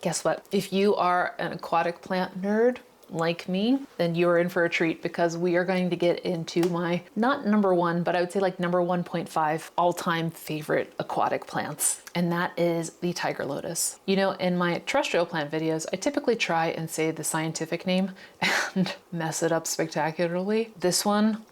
guess what? If you are an aquatic plant nerd like me, then you're in for a treat, because we are going to get into my, not number one, but I would say like number 1.5 all-time favorite aquatic plants. And that is the tiger lotus. You know, in my terrestrial plant videos, I typically try and say the scientific name and mess it up spectacularly. This one,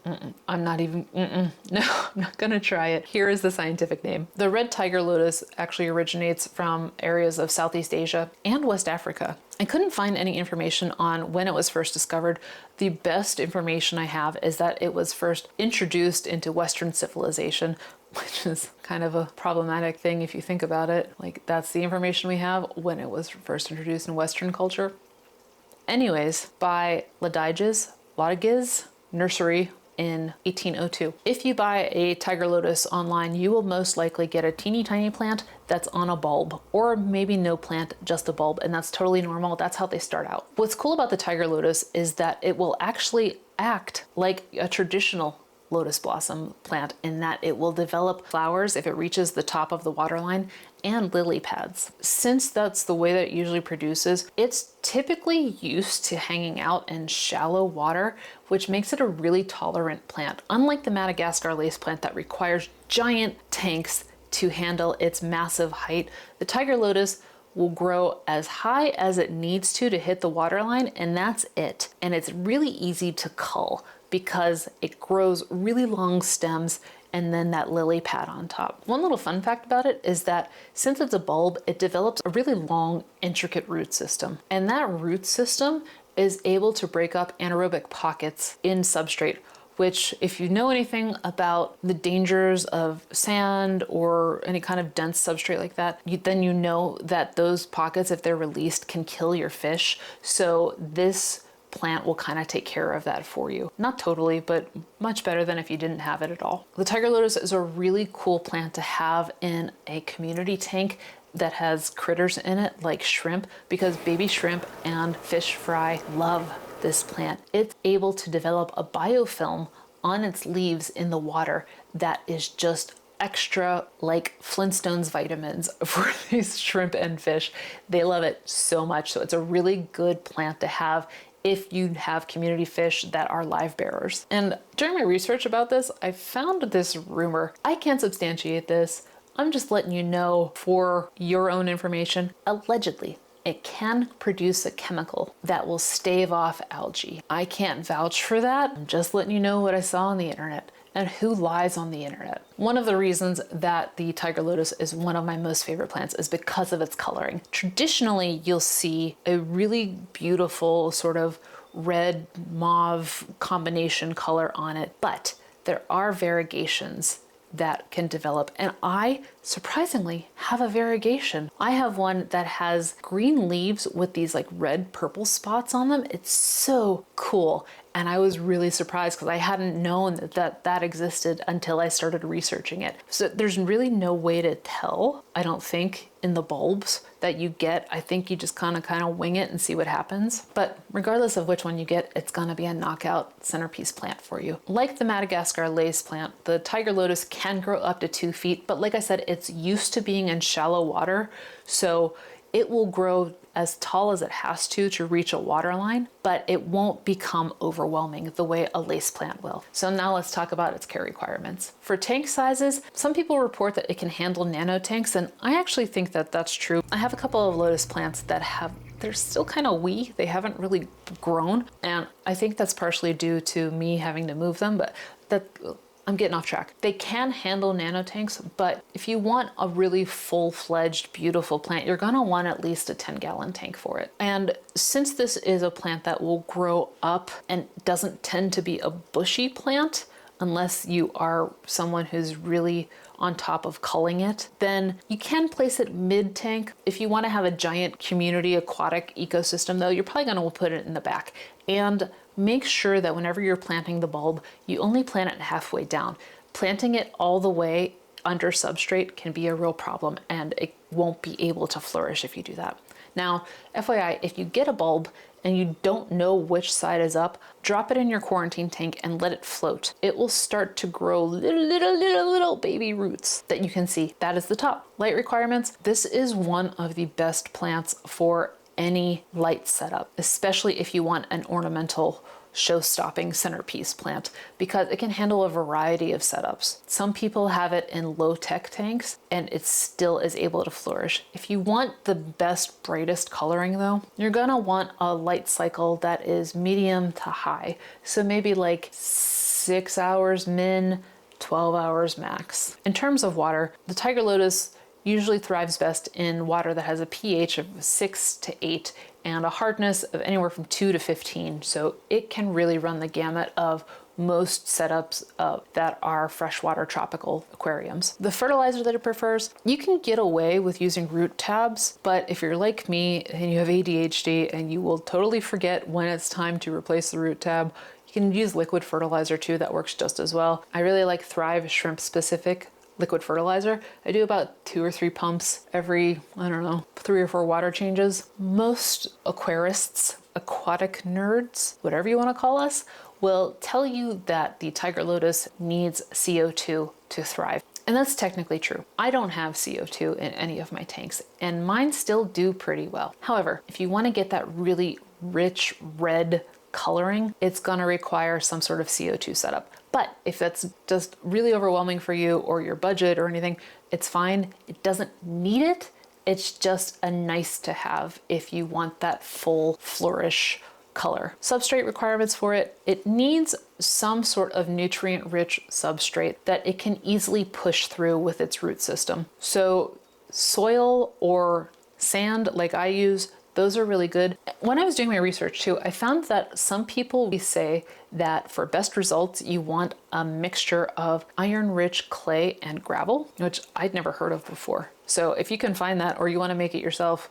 I'm not even, no, I'm not gonna try it. Here is the scientific name. The red tiger lotus actually originates from areas of Southeast Asia and West Africa. I couldn't find any information on when it was first discovered. The best information I have is that it was first introduced into Western civilization, which is kind of a problematic thing if you think about it. Like, that's the information we have, when it was first introduced in Western culture. Anyways, by Ladaiges nursery in 1802. If you buy a tiger lotus online, you will most likely get a teeny tiny plant that's on a bulb, or maybe no plant, just a bulb, and that's totally normal. That's how they start out. What's cool about the tiger lotus is that it will actually act like a traditional lotus blossom plant, in that it will develop flowers if it reaches the top of the waterline, and lily pads. Since that's the way that it usually produces, it's typically used to hanging out in shallow water, which makes it a really tolerant plant. Unlike the Madagascar lace plant that requires giant tanks to handle its massive height, the tiger lotus will grow as high as it needs to hit the waterline, and that's it. And it's really easy to cull because it grows really long stems and then that lily pad on top. One little fun fact about it is that since it's a bulb, it develops a really long, intricate root system. And that root system is able to break up anaerobic pockets in substrate, which, if you know anything about the dangers of sand or any kind of dense substrate like that, then you know that those pockets, if they're released, can kill your fish. So this plant will kind of take care of that for you. Not totally, but much better than if you didn't have it at all. The tiger lotus is a really cool plant to have in a community tank that has critters in it like shrimp, because baby shrimp and fish fry love this plant. It's able to develop a biofilm on its leaves in the water that is just extra, like Flintstones vitamins for these shrimp and fish. They love it so much. So it's a really good plant to have if you have community fish that are live bearers. And during my research about this, I found this rumor. I can't substantiate this. I'm just letting you know for your own information. Allegedly, it can produce a chemical that will stave off algae. I can't vouch for that. I'm just letting you know what I saw on the internet and who lies on the internet. One of the reasons that the tiger lotus is one of my most favorite plants is because of its coloring. Traditionally, you'll see a really beautiful sort of red mauve combination color on it, but there are variegations that can develop. And I, surprisingly, have a variegation. I have one that has green leaves with these like red purple spots on them. It's so cool. And I was really surprised because I hadn't known that existed until I started researching it. So there's really no way to tell, I don't think, in the bulbs that you get. I think you just kind of wing it and see what happens. But regardless of which one you get, it's gonna be a knockout centerpiece plant for you. Like the Madagascar lace plant, the tiger lotus can grow up to 2 feet, but like I said, it's used to being in shallow water, so it will grow as tall as it has to reach a water line, but it won't become overwhelming the way a lace plant will. So now let's talk about its care requirements. For tank sizes, some people report that it can handle nano tanks, and I actually think that that's true. I have a couple of lotus plants that they're still kind of wee. They haven't really grown, and I think that's partially due to me having to move them, but I'm getting off track. They can handle nano tanks, but if you want a really full-fledged, beautiful plant, you're gonna want at least a 10-gallon tank for it. And since this is a plant that will grow up and doesn't tend to be a bushy plant, unless you are someone who's really on top of culling it, then you can place it mid-tank. If you wanna have a giant community aquatic ecosystem though, you're probably gonna put it in the back. And make sure that whenever you're planting the bulb, you only plant it halfway down. Planting it all the way under substrate can be a real problem, and won't be able to flourish if you do that. Now, FYI, if you get a bulb and you don't know which side is up, drop it in your quarantine tank and let it float. It will start to grow little baby roots that you can see. That is the top. Light requirements. This is one of the best plants for any light setup, especially if you want an ornamental show-stopping centerpiece plant, because it can handle a variety of setups. Some people have it in low-tech tanks and it still is able to flourish. If you want the best, brightest coloring though, you're gonna want a light cycle that is medium to high. So maybe like 6 hours min, 12 hours max. In terms of water, the Tiger Lotus usually thrives best in water that has a pH of 6 to 8 and a hardness of anywhere from 2 to 15. So it can really run the gamut of most setups that are freshwater tropical aquariums. The fertilizer that it prefers, you can get away with using root tabs, but if you're like me and you have ADHD and you will totally forget when it's time to replace the root tab, you can use liquid fertilizer too. That works just as well. I really like Thrive shrimp specific liquid fertilizer. I do about 2 or 3 pumps every, I don't know, 3 or 4 water changes. Most aquarists, aquatic nerds, whatever you want to call us, will tell you that the Tiger Lotus needs CO2 to thrive. And that's technically true. I don't have CO2 in any of my tanks, and mine still do pretty well. However, if you want to get that really rich red coloring, it's going to require some sort of CO2 setup. But if that's just really overwhelming for you or your budget or anything, it's fine. It doesn't need it. It's just a nice to have if you want that full flourish color. Substrate requirements for it. It needs some sort of nutrient-rich substrate that it can easily push through with its root system. So soil or sand like I use, those are really good. When I was doing my research too, I found that some people say that for best results, you want a mixture of iron-rich clay and gravel, which I'd never heard of before. So if you can find that or you want to make it yourself,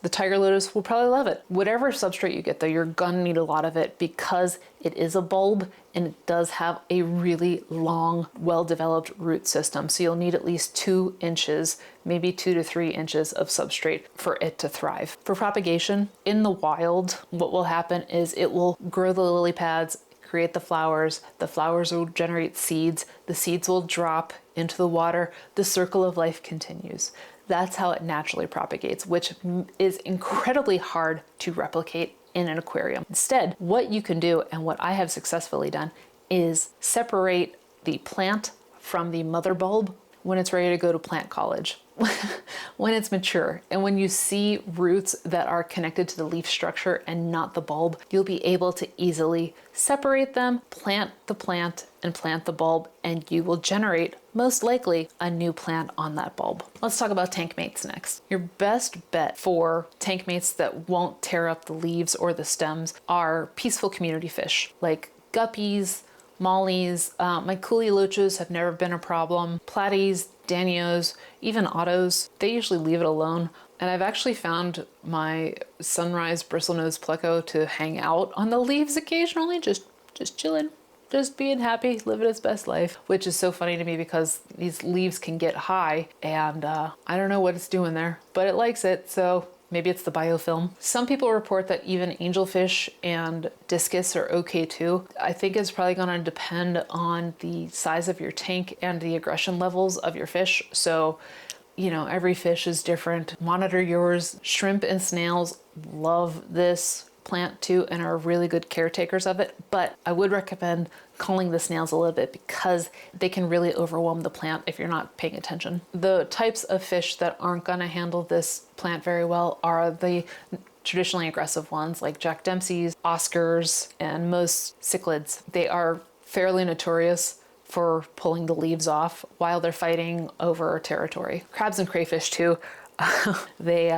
the Tiger Lotus will probably love it. Whatever substrate you get though, you're gonna need a lot of it because it is a bulb and it does have a really long, well-developed root system. So you'll need at least 2 inches, maybe 2 to 3 inches of substrate for it to thrive. For propagation, in the wild, what will happen is it will grow the lily pads, create the flowers will generate seeds, the seeds will drop into the water, the circle of life continues. That's how it naturally propagates, which is incredibly hard to replicate in an aquarium. Instead, what you can do, and what I have successfully done, is separate the plant from the mother bulb when it's ready to go to plant college. When it's mature and when you see roots that are connected to the leaf structure and not the bulb, you'll be able to easily separate them, plant the plant and plant the bulb, and you will generate most likely a new plant on that bulb. Let's talk about tank mates next. Your best bet for tank mates that won't tear up the leaves or the stems are peaceful community fish like guppies, mollies. My coolie loaches have never been a problem. Platies, danios, even ottos, they usually leave it alone. And I've actually found my sunrise bristlenose pleco to hang out on the leaves occasionally, just chilling, just being happy, living its best life, which is so funny to me because these leaves can get high and I don't know what it's doing there, but it likes it. So maybe it's the biofilm. Some people report that even angelfish and discus are okay too. I think it's probably gonna depend on the size of your tank and the aggression levels of your fish. So, you know, every fish is different. Monitor yours. Shrimp and snails love this plant too and are really good caretakers of it, but I would recommend culling the snails a little bit because they can really overwhelm the plant if you're not paying attention. The types of fish that aren't gonna handle this plant very well are the traditionally aggressive ones like Jack Dempsey's, Oscars, and most cichlids. They are fairly notorious for pulling the leaves off while they're fighting over territory. Crabs and crayfish too. They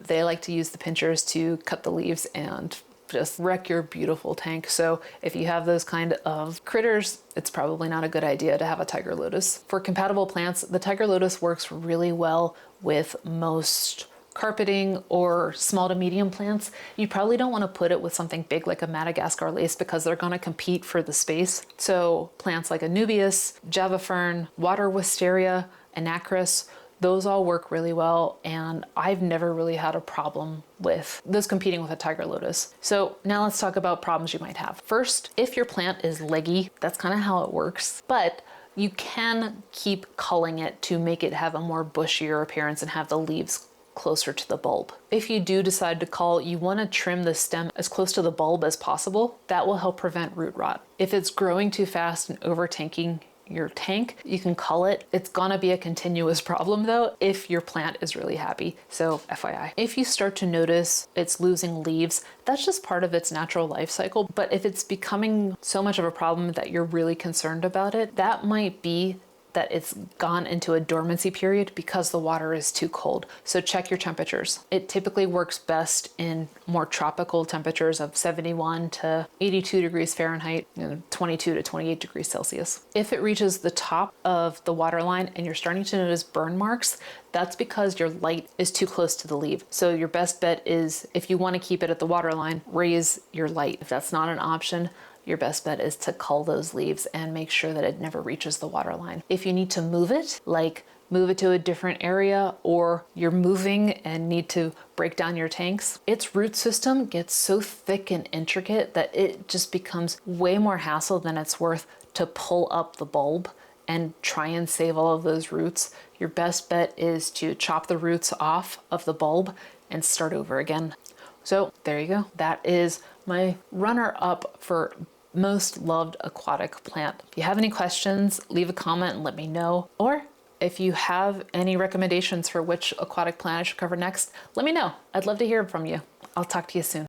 like to use the pinchers to cut the leaves and just wreck your beautiful tank. So if you have those kind of critters, it's probably not a good idea to have a Tiger Lotus. For compatible plants, the Tiger Lotus works really well with most carpeting or small to medium plants. You probably don't want to put it with something big like a Madagascar lace because they're going to compete for the space. So plants like Anubias, Java fern, water wisteria, Anacris, Those all work really well, and I've never really had a problem with those competing with a Tiger Lotus. So now let's talk about problems you might have. First, if your plant is leggy, that's kind of how it works, but you can keep culling it to make it have a more bushier appearance and have the leaves closer to the bulb. If you do decide to cull, you want to trim the stem as close to the bulb as possible. That will help prevent root rot. If it's growing too fast and over tanking your tank, you can cull it. It's gonna be a continuous problem though if your plant is really happy. So FYI. If you start to notice it's losing leaves, that's just part of its natural life cycle. But if it's becoming so much of a problem that you're really concerned about it, that might be that it's gone into a dormancy period because the water is too cold. So check your temperatures. It typically works best in more tropical temperatures of 71 to 82 degrees Fahrenheit and 22 to 28 degrees Celsius. If it reaches the top of the water line and you're starting to notice burn marks, that's because your light is too close to the leaf. So your best bet is, if you want to keep it at the water line, raise your light. If that's not an option, your best bet is to cull those leaves and make sure that it never reaches the water line. If you need to move it, like move it to a different area, or you're moving and need to break down your tanks, its root system gets so thick and intricate that it just becomes way more hassle than it's worth to pull up the bulb and try and save all of those roots. Your best bet is to chop the roots off of the bulb and start over again. So there you go. That is my runner-up for most loved aquatic plant. If you have any questions, leave a comment and let me know. Or if you have any recommendations for which aquatic plant I should cover next, let me know. I'd love to hear from you. I'll talk to you soon.